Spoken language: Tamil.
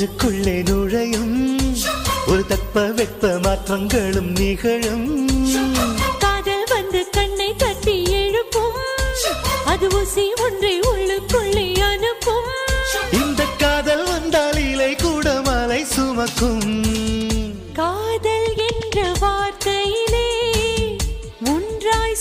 நெஞ்சுக்குள்ளே நுழையும் ஒரு தட்ப வெப்ப மாற்றங்களும் நிகழும். காதல் வந்து கண்ணை தட்டி எழுப்பும் அது ஊசி ஒன்றை உள்ளுக்குள்ளே அனுப்பும். இந்த காதல் வந்தால் இலை கூட மலை சுமக்கும். காதல் என்ற வார்த்தையிலே ஒன்றாய்